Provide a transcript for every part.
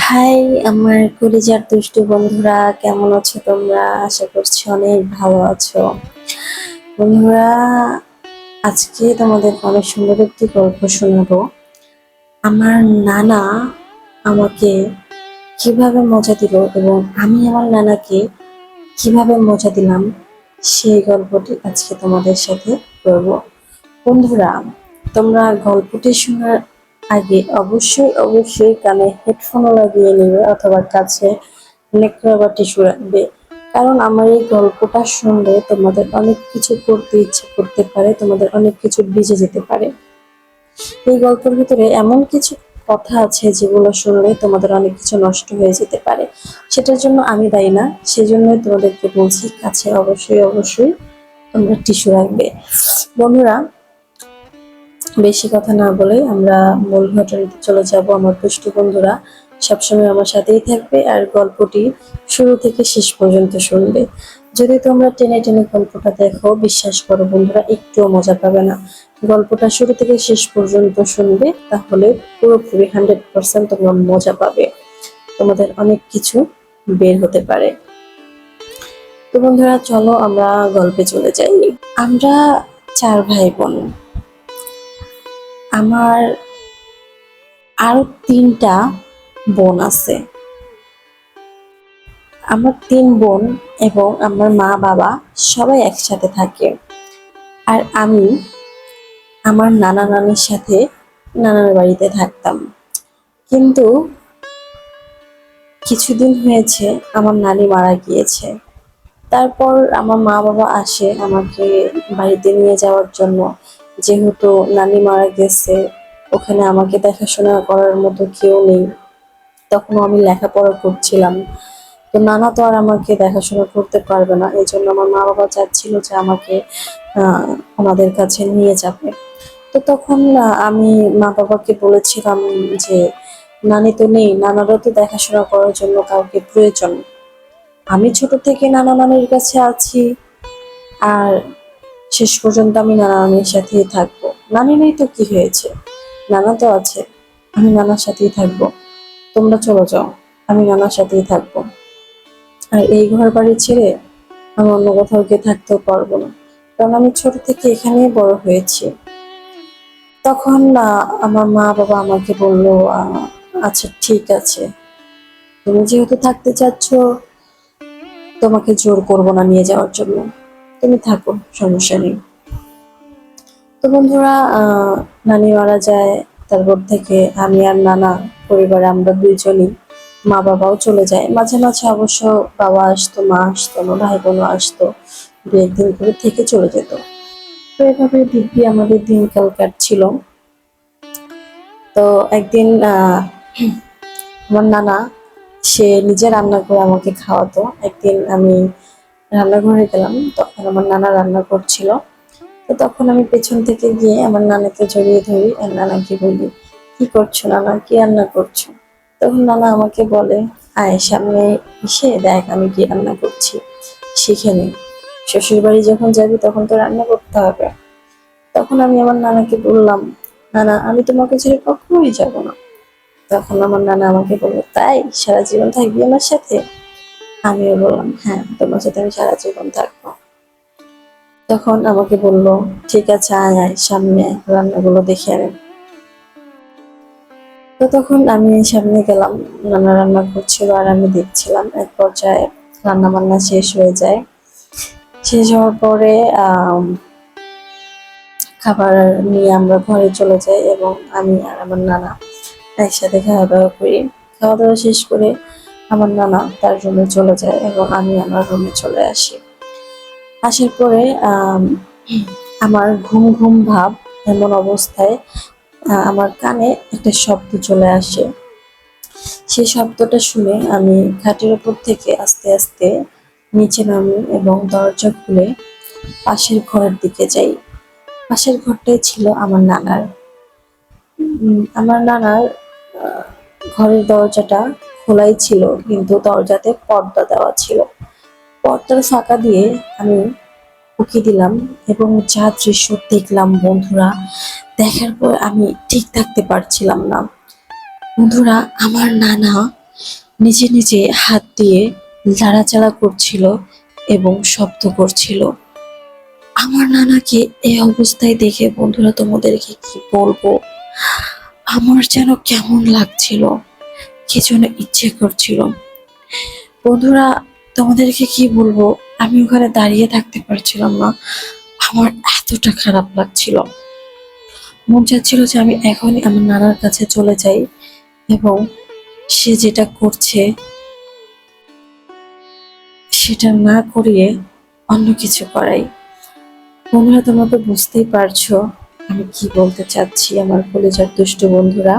High, আমার কলিজার দুষ্টু বন্ধুরা, কেমন আছো তোমরা? আশা করছি অনেক ভালো আছো। বন্ধুরা, আজকে তোমাদের অনেক সুন্দর একটি গল্প শোনাবো। আমার নানা আমাকে কিভাবে মজা দিল এবং আমি আমার নানাকে কিভাবে মজা দিলাম, সেই গল্পটি আজকে তোমাদের সাথে করব। বন্ধুরা, তোমরা গল্পটি শোনার আগে অবশ্যই কানে হেডফোনও লাগিয়ে নেবে অথবা কাছে নেকড়া বা টিস্যু রাখবে। কারণ আমার এই গল্পটা শুনলে তোমাদের অনেক কিছু করতে ইচ্ছে করতে পারে, তোমাদের অনেক কিছু ভিজে যেতে পারে। এই গল্পের ভিতরে এমন কিছু কথা আছে যেগুলো শুনলে তোমাদের অনেক কিছু নষ্ট হয়ে যেতে পারে। সেটার জন্য আমি দায়ী না, সেজন্যই তোমাদেরকে বলছি কাছে অবশ্যই তোমরা টিস্যু রাখবে। বন্ধুরা, বেশি কথা না বলে আমরা মূল ঘটনাতে চলে যাব। আমার দুষ্টু বন্ধুরা সবসময় আমার সাথেই থাকবে আর গল্পটি শুরু থেকে শেষ পর্যন্ত শুনবে। যদি তোমরা টেনে টেনে গল্পটা দেখো, বিশ্বাস করো বন্ধুরা, একটুও মজা পাবে না। গল্পটা শুরু থেকে শেষ পর্যন্ত শুনবে, তাহলে পুরোপুরি 100% তোমরা মজা পাবে। তোমাদের অনেক কিছু বের হতে পারে। তো বন্ধুরা, চলো আমরা গল্পে চলে যাই। আমরা 4 ভাই বোন। আমার আরো 3টা বোন আছে। আমার 3 বোন এবং আমার মা বাবা সবাই একসাথে থাকে। আর আমি আমার নানা নানির সাথে নানার বাড়িতে থাকতাম। কিন্তু কিছুদিন হয়েছে আমার নানি মারা গিয়েছে। তারপর আমার মা বাবা আসে আমাকে বাড়িতে নিয়ে যাওয়ার জন্য। যেহেতু নানি মারা গেছে, ওখানে আমাকে দেখাশোনা করার মতো কেউ নেই। তখন আমি লেখাপড়া করছিলাম। তো নানা তো আর আমাকে দেখাশোনা করতে পারবে না, এই জন্য আমার মা বাবা চাচ্ছিল যে আমাকে ওনাদের কাছে নিয়ে যাবে। তো তখন আমি মা বাবাকে বলেছিলাম যে নানি তো নেই, নানারও তো দেখাশোনা করার জন্য কাউকে প্রয়োজন। আমি ছোট থেকে নানা নানির কাছে আছি, আর শেষ পর্যন্ত আমি নানা নানির সাথেই থাকবো। নানি নেই তো কি হয়েছে, নানা তো আছে, আমি নানার সাথেই থাকবো। তোমরা চলে যাও, আমি নানার সাথেই থাকবো। আর এই ঘর বাড়ি ছেড়ে আমি অন্য কোথাও গিয়ে থাকতেও পারবো না, কারণ আমি ছোট থেকে এখানেই বড় হয়েছি। তখন আমার মা বাবা আমাকে বললো, আচ্ছা ঠিক আছে, তুমি যেহেতু থাকতে চাচ্ছ, তোমাকে জোর করবো না নিয়ে যাওয়ার জন্য, তুমি থাকো, সমস্যা নেই। তো বন্ধুরা, নানি মারা যায়। তারপর থেকে আমি আর নানা পরিবারে আমরা 2জনই। মা বাবাও চলে যায়, মাঝে মাঝে অবশ্য বাবা আসতো, মা আসতো, আমার ভাই বোনও আসতো, 2-1 দিন করে থেকে চলে যেত। তো এভাবে দিব্যি আমাদের দিনকাল কাটছিল। তো একদিন আমার নানা, সে নিজে রান্না করে আমাকে খাওয়াতো। একদিন আমি রান্নাঘরে গেলাম, তখন আমার নানা রান্না করছিল। তো তখন আমি পেছন থেকে গিয়ে আমার নানাকে জড়িয়ে ধরি আর নানাকে বলি, কি করছো নানা, কি রান্না করছো? তখন নানা আমাকে বলে, আয় সামনে এসে দেখ আমি কি রান্না করছি, শিখে নে, শ্বশুর বাড়ি যখন যাবি তখন তো রান্না করতে হবে। তখন আমি আমার নানাকে বললাম, নানা আমি তোমাকে ছেড়ে কখনোই যাব না। তখন আমার নানা আমাকে বললো, তাই সারা জীবন থাকবি আমার সাথে? আমিও বললাম, হ্যাঁ তোমার সাথে আমি সারা জীবন থাকবো। তখন আমাকে বলল, ঠিক আছে আয় আয় সামনে রান্নাগুলো দেখে আয়। তো তখন আমি সামনে গেলাম, নানা রান্না করছিল আর আমি দেখছিলাম। এক পর্যায়ে রান্না বান্না শেষ হয়ে যায়। শেষ হওয়ার পরে খাবার নিয়ে আমরা ঘরে চলে যাই এবং আমি আর আমার নানা একসাথে খাওয়া দাওয়া করি। খাওয়া দাওয়া শেষ করে আমার নানা তার রুমে চলে যায় এবং আমি আমার রুমে চলে আসি। আসার পরে আমার ঘুম ঘুম ভাব, এমন অবস্থায় আমার কানে একটা শব্দ চলে আসে। সেই শব্দটা শুনে আমি খাটের উপর থেকে আস্তে আস্তে নিচে নামি এবং দরজা খুলে পাশের ঘরের দিকে যাই। পাশের ঘরটাই ছিল আমার নানার। আমার নানার ঘরের দরজাটা খোলাই ছিল, কিন্তু দরজাতে পর্দা দেওয়া ছিল। পর্দার ফাঁকা দিয়ে আমি উঁকি দিলাম এবং যা দৃশ্য দেখলাম বন্ধুরা, দেখার পর আমি ঠিক থাকতে পারছিলাম না। বন্ধুরা, আমার নানা নিজে নিজে হাত দিয়ে লাড়াচাড়া করছিল এবং শব্দ করছিল। আমার নানাকে এই অবস্থায় দেখে বন্ধুরা তোমাদেরকে কি বলবো, আমার যেন কেমন লাগছিল, কি যেন ইচ্ছে করছিল। বন্ধুরা তোমাদেরকে কি বলবো, আমি ওখানে দাঁড়িয়ে থাকতে পারছিলাম না, আমার এতটা খারাপ লাগছিল। মন চাচ্ছিল যে আমি এখনই আমার নানার কাছে চলে যাই এবং সে যেটা করছে সেটা না করিয়ে অন্য কিছু করাই। বন্ধুরা তোমরা তো বুঝতেই পারছো আমি কি বলতে চাচ্ছি, আমার কলেজের দুষ্টু বন্ধুরা।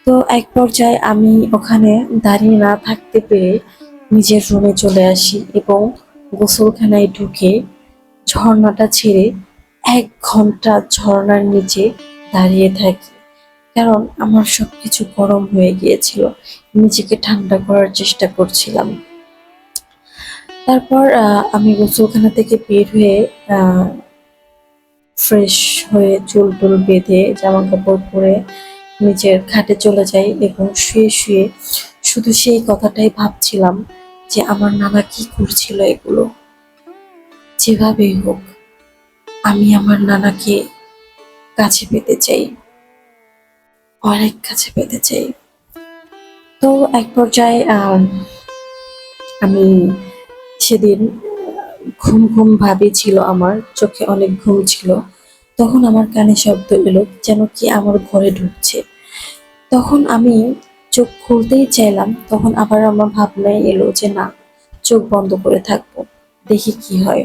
তো এক পর্যায়ে আমি ওখানে দাঁড়িয়ে না থাকতে পেরে নিজের রুমে চলে আসি এবং গোসলখানায় ঢুকে ঝর্ণাটা ছেড়ে 1 ঘন্টা ঝর্ণার নিচে দাঁড়িয়ে থাকি, কারণ আমার সবকিছু গরম হয়ে গিয়েছিল। নিজেকে ঠান্ডা করার চেষ্টা করছিলাম। তারপর আমি গোসলখানা থেকে বের হয়ে ফ্রেশ হয়ে চুল টুল বেঁধে জামা কাপড় পরে নিজের খাটে চলে যাই এবং শুয়ে শুয়ে শুধু সেই কথাটাই ভাবছিলাম যে আমার নানা কি করছিল এগুলো। যেভাবেই হোক আমি আমার নানাকে কাছে পেতে চাই, অনেক কাছে পেতে চাই। তো এক পর্যায়ে আমি সেদিন ঘুম ঘুম ভাবই ছিল, আমার চোখে অনেক ঘুম ছিল। তখন আমার কানে শব্দ এলো যেন কি আমার ঘরে ঢুকছে। তখন আমি চোখ খুলতেই চাইলাম, তখন আবার আমার ভাবনায় এলো যে না, চোখ বন্ধ করে থাকবো, দেখি কি হয়।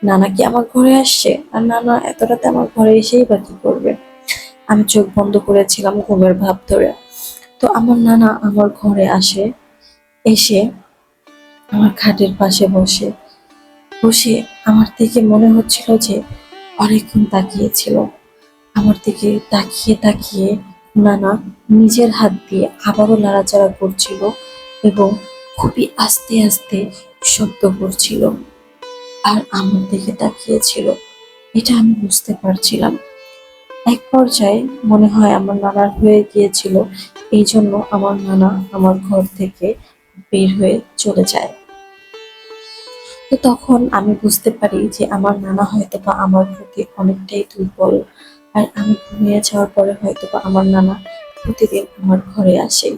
নানা কি আমার ঘরে আসছে, আর নানা এত রাতে আমার ঘরে এসেই বা কি করবে। আমি চোখ বন্ধ করেছিলাম ঘুমের ভাব ধরে। তো আমার নানা আমার ঘরে আসে, এসে আমার খাটের পাশে বসে বসে আমার দিকে মনে হচ্ছিল যে অনেকক্ষণ তাকিয়েছিল। আমার দিকে তাকিয়ে তাকিয়ে নানা নিজের হাত দিয়ে আবারও নাড়াচাড়া করছিল এবং খুবই আস্তে আস্তে শব্দ করছিল আর আমার দিকে তাকিয়েছিল। এটা আমি বুঝতে পারছিলাম। এক পর্যায়ে মনে হয় আমার নানার হয়ে গিয়েছিল, এই জন্য আমার নানা আমার ঘর থেকে বের হয়ে চলে যায়। তো তখন আমি বুঝতে পারি যে আমার নানা হয়তোবা আমার প্রতি অনেকটাই দুর্বল, আর আমি ঘুমিয়ে যাওয়ার পরে হয়তোবা আমার নানা প্রতিদিন আমার ঘরে আসে।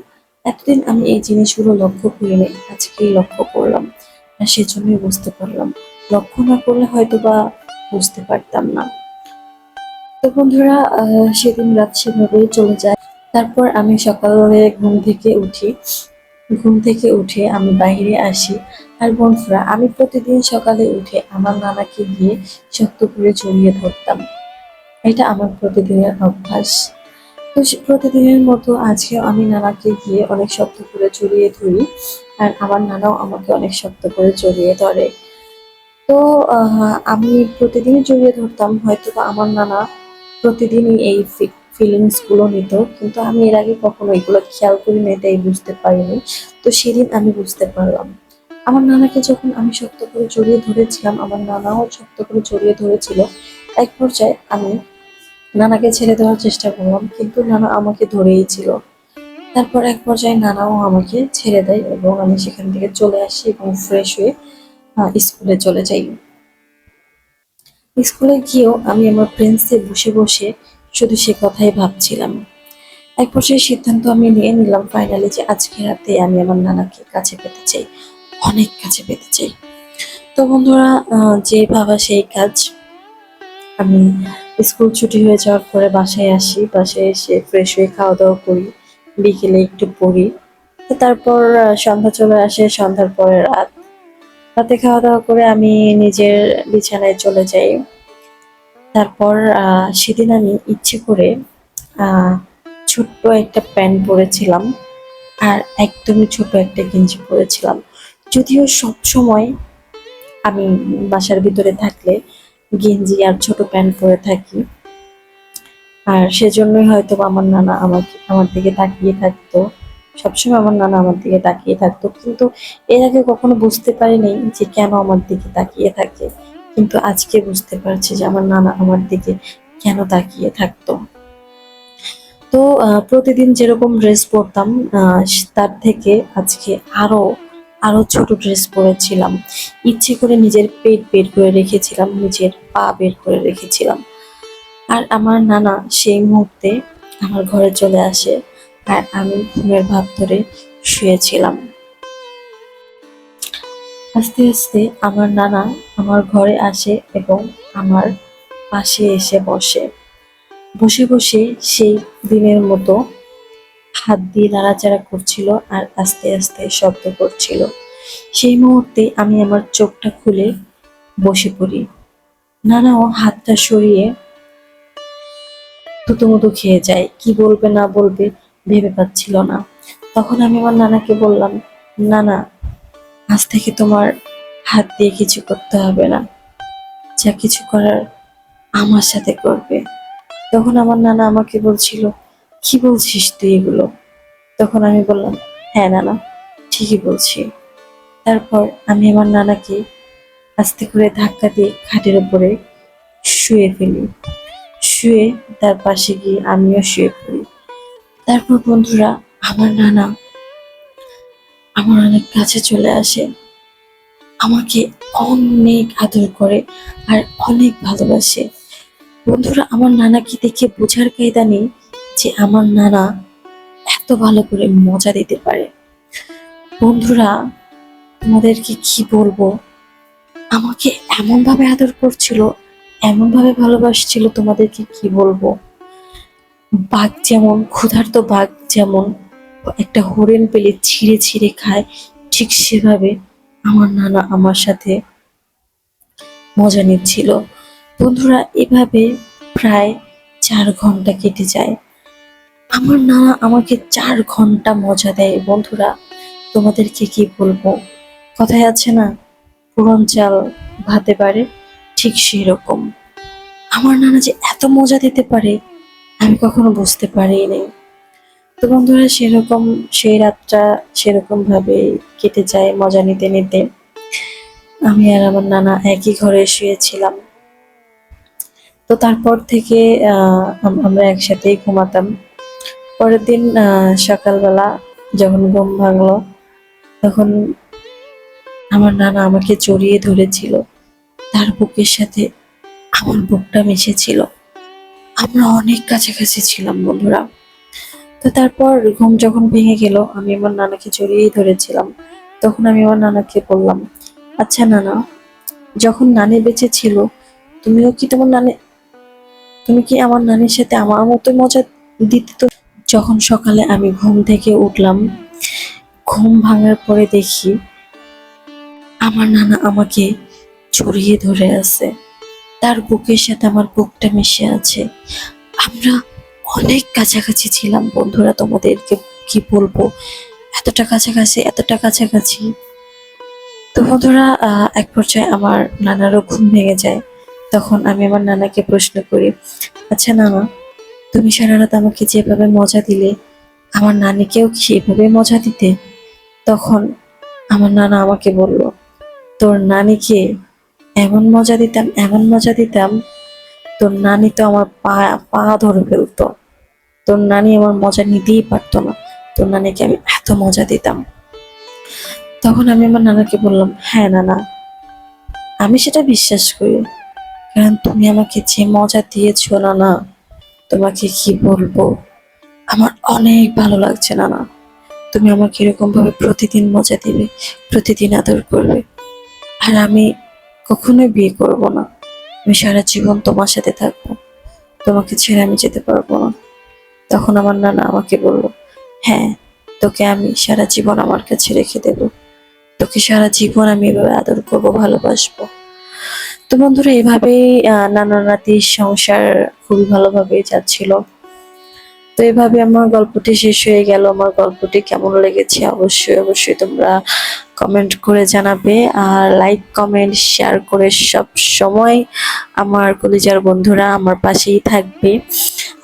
এতদিন আমি এই জিনিসগুলো লক্ষ্য করিনি, আজকেই লক্ষ্য করলাম, আর সেজন্যই বুঝতে পারলাম। লক্ষ্য না করলে হয়তোবা বুঝতে পারতাম না। তো বন্ধুরা সেদিন রাত সেভাবেই চলে যায়। তারপর আমি সকালে ঘুম থেকে উঠে আমি বাইরে আসি। আর বন্ধুরা আমি প্রতিদিন সকালে উঠে আমার নানাকে গিয়ে শক্ত করে জড়িয়ে ধরতাম। এটা আমার প্রতিদিনের অভ্যাস। তো প্রতিদিনের মতো আজকে আমি নানাকে গিয়ে অনেক শক্ত করে জড়িয়ে ধরি, আর আমার নানাও আমাকে অনেক শক্ত করে জড়িয়ে ধরে। তো আমি প্রতিদিনই জড়িয়ে ধরতাম, হয়তো বা আমার নানা প্রতিদিনই এই ফিলিংস গুলো নিত, কিন্তু আমি এর আগে কখনো এগুলো খেয়াল করি নাই, তাই বুঝতে পারিনি। তো সেদিন আমি বুঝতে পারলাম। আমার নানাকে যখন আমি শক্ত করে জড়িয়ে ধরেছিলাম, আমার নানাও শক্ত করে জড়িয়ে ধরেছিল। এক পর্যায়ে আমি নানাকে ছেড়ে দেওয়ার চেষ্টা করলাম, কিন্তু নানা আমাকে ধরেই ছিল। তারপর এক পর্যায়ে নানাও আমাকে ছেড়ে দেয় এবং আমি সেখান থেকে চলে আসি এবং ফ্রেশ হয়ে স্কুলে চলে যাই। স্কুলে গিয়েও আমি আমার বেঞ্চে বসে বসে শুধু সে কথাই ভাবছিলাম। এক পর্যায়ে সিদ্ধান্ত আমি নিয়ে নিলাম ফাইনালি যে আজকে রাতে আমি আমার নানাকে কাছে পেতে চাই, অনেক কাছে পেতে চাই। তো বন্ধুরা যে ভাবা সেই কাজ। আমি স্কুল ছুটি হয়ে যাওয়ার পরে বাসায় আসি, বাসায় এসে ফ্রেশ হয়ে খাওয়া দাওয়া করি, বিকেলে একটু পড়ি। তো তারপর সন্ধ্যা চলে আসে, সন্ধ্যার পরে রাত। রাতে খাওয়া দাওয়া করে আমি নিজের বিছানায় চলে যাই। তারপর সেদিন আমি ইচ্ছে করে আহ ছোট্ট একটা প্যান্ট পরেছিলাম আর একদমই ছোট একটা গেঞ্জি পরেছিলাম। যদিও সব সময় আমি বাসার ভিতরে থাকলে গেঞ্জি আর ছোট প্যান্ট পরে থাকি, আর সেজন্যই হয়তো বা আমার নানা আমার দিকে তাকিয়ে থাকতো। সবসময় আমার নানা আমার দিকে তাকিয়ে থাকতো, কিন্তু এর আগে কখনো বুঝতে পারিনি যে কেন আমার দিকে তাকিয়ে থাকে। কিন্তু আজকে বুঝতে পারছি যে আমার নানা আমার দিকে কেন তাকিয়ে থাকতো। তো প্রতিদিন যেরকম ড্রেস পরতাম তার থেকে আজকে আরো আরো ছোট ড্রেস পরেছিলাম। ইচ্ছে করে নিজের পেট বের করে রেখেছিলাম, নিজের পা বের করে রেখেছিলাম। আর আমার নানা সেই মুহূর্তে আমার ঘরে চলে আসে, আর আমি ঘুমের ভাব ধরে শুয়েছিলাম। আস্তে আস্তে আমার নানা আমার ঘরে আসে এবং আমার পাশে এসে বসে। বসে বসে সেই দিনের মতো হাত দিয়ে নাড়াচাড়া করছিল আর আস্তে আস্তে শব্দ করছিল। সেই মুহূর্তে আমি আমার চোখটা খুলে বসে পড়ি। নানাও হাতটা সরিয়ে থুতুমুতু খেয়ে যায়, কি বলবে না বলবে ভেবে পাচ্ছিল না। তখন আমি আমার নানাকে বললাম, নানা, আজ থেকে তোমার হাত দিয়ে কিছু করতে হবে না, যা কিছু করার আমার সাথে করবে। তখন আমার নানা আমাকে বলছিল, কি বলছিস তুই এগুলো? তখন আমি বললাম, হ্যাঁ নানা, ঠিকই বলছি। তারপর আমি আমার নানাকে আস্তে করে ধাক্কা দিয়ে খাটের উপরে শুয়ে ফেলি। শুয়ে তার পাশে গিয়ে আমিও শুয়ে পড়ি। তারপর বন্ধুরা, আমার নানা আমার অনেক কাছে চলে আসে, আমাকে অনেক আদর করে আর অনেক ভালোবাসে। বন্ধুরা, আমার নানাকে দেখে বোঝার কায়দা নেই যে আমার নানা এত ভালো করে মজা দিতে পারে। বন্ধুরা, তোমাদেরকে কি বলবো, আমাকে এমন ভাবে আদর করছিল, এমন ভাবে ভালোবাসছিল, তোমাদেরকে কি বলবো। বাঘ যেমন, ক্ষুধার্ত বাঘ যেমন একটা হরিণ পেলে ছিঁড়ে ছিঁড়ে খায়, ঠিক সেভাবে আমার নানা আমার সাথে মজা নিচ্ছিল। বন্ধুরা, এভাবে প্রায় 4 ঘন্টা কেটে যায়। আমার নানা আমাকে 4 ঘন্টা মজা দেয়। বন্ধুরা, তোমাদেরকে কি বলবো, কথায় আছে না, পুরন চাল ভাতে পারে, ঠিক সেই রকম আমার নানা যে এত মজা দিতে পারে আমি কখনো বুঝতে পারিনি। তো বন্ধুরা, সেরকম সেই রাতটা সেরকম ভাবে কেটে যায় মজা নিতে নিতে। আমি আর আমার নানা একই ঘরে শুয়েছিলাম। তো তারপর থেকে আমরা একসাথেই ঘুমাতাম। পরের দিন সকালবেলা যখন ঘুম ভাঙলো, তখন আমার নানা আমাকে জড়িয়ে ধরেছিল, তার বুকের সাথে আমার বুকটা মিশেছিল। আমরা অনেক কাছাকাছি ছিলাম বন্ধুরা। তো তারপর ঘুম যখন ভেঙে গেল, আমি আমার নানাকে জড়িয়েই ধরেছিলাম। তখন আমি আমার নানাকে বললাম, আচ্ছা নানা, যখন নানি বেঁচে ছিল, তুমিও কি তোমার নানি তুমি কি আমার নানির সাথে আমার মতো মজা দিতে? তো যখন সকালে আমি ঘুম থেকে উঠলাম, ঘুম ভাঙার পরে দেখি আমার নানা আমাকে জড়িয়ে ধরে আছে, তার বুকের সাথে আমার বুকটা মিশে আছে। আমরা অনেক কাছাকাছি ছিলাম বন্ধুরা, তোমাদেরকে কি বলবো, এতটা কাছাকাছি, এতটা কাছাকাছি। তো বন্ধুরা, এক পর্যায়ে আমার নানারও ঘুম ভেঙে যায়। তখন আমি আমার নানাকে প্রশ্ন করি, আচ্ছা নানা, তুমি সারা রাত আমাকে যেভাবে মজা দিলে, আমার নানিকেও কি সেভাবে মজা দিতে? তখন আমার নানা আমাকে বলল, তোর নানিকে এমন মজা দিতাম, এমন মজা দিতাম, তোর নানি তো আমার পা পা ধরে ফেলতো। তোর নানি আমার মজা নিতেই পারতো না, তোর নানিকে আমি এত মজা দিতাম। তখন আমি আমার নানাকে বললাম, হ্যাঁ নানা, আমি সেটা বিশ্বাস করি, কারণ তুমি আমাকে যে মজা দিয়েছো নানা, তোমাকে কি বলবো, আমার অনেক ভালো লাগছে নানা। তুমি আমাকে এরকম ভাবে প্রতিদিন মজা দিবে, প্রতিদিন আদর করবে। আর আমি কখনোই বিয়ে করব না, আমি সারা জীবন তোমার সাথে থাকবো, তোমাকে ছেড়ে আমি যেতে পারবো না। তখন আমার নানা আমাকে বলল, হ্যাঁ, তোকে আমি সারা জীবন আমার কাছে রেখে দেব, তোকে সারা জীবন আমি এভাবে আদর করবো, ভালোবাসবো। তো বন্ধুরা, এভাবেই নানা নাতির সংসার খুবই ভালোভাবে যাচ্ছিল। তো এভাবে আমার গল্পটি শেষ হয়ে গেল। আমার গল্পটি কেমন লেগেছে অবশ্যই অবশ্যই তোমরা কমেন্ট করে জানাবে, আর লাইক কমেন্ট শেয়ার করে সব সময় আমার কলিজার বন্ধুরা আমার পাশেই থাকবে।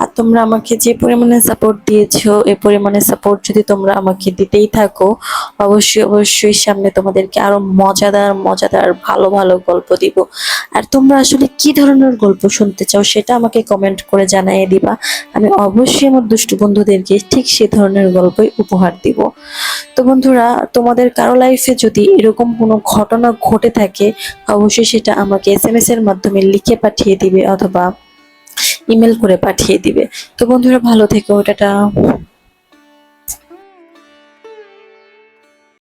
আর তোমরা আমাকে যে পরিমাণে সাপোর্ট দিয়েছো, এই পরিমাণে সাপোর্ট যদি তোমরা আমাকে দিতেই থাকো, অবশ্যই অবশ্যই সামনে তোমাদেরকে আরো মজাদার মজাদার ভালো ভালো গল্প দিব। আর তোমরা আসলে কি ধরনের গল্প শুনতে চাও সেটা আমাকে কমেন্ট করে জানিয়ে দিবা। আমি অবশ্যই আমার দুষ্টু বন্ধুদেরকে ঠিক সে ধরনের গল্পই উপহার দিব। তো বন্ধুরা, তোমাদের কারো লাইফে যদি এরকম কোনো ঘটনা ঘটে থাকে অবশ্যই সেটা আমাকে এসএমএস এর মাধ্যমে লিখে পাঠিয়ে দিবে অথবা ইমেল করে পাঠিয়ে দিবে। তো বন্ধুরা, ভালো থেকো, টাটা।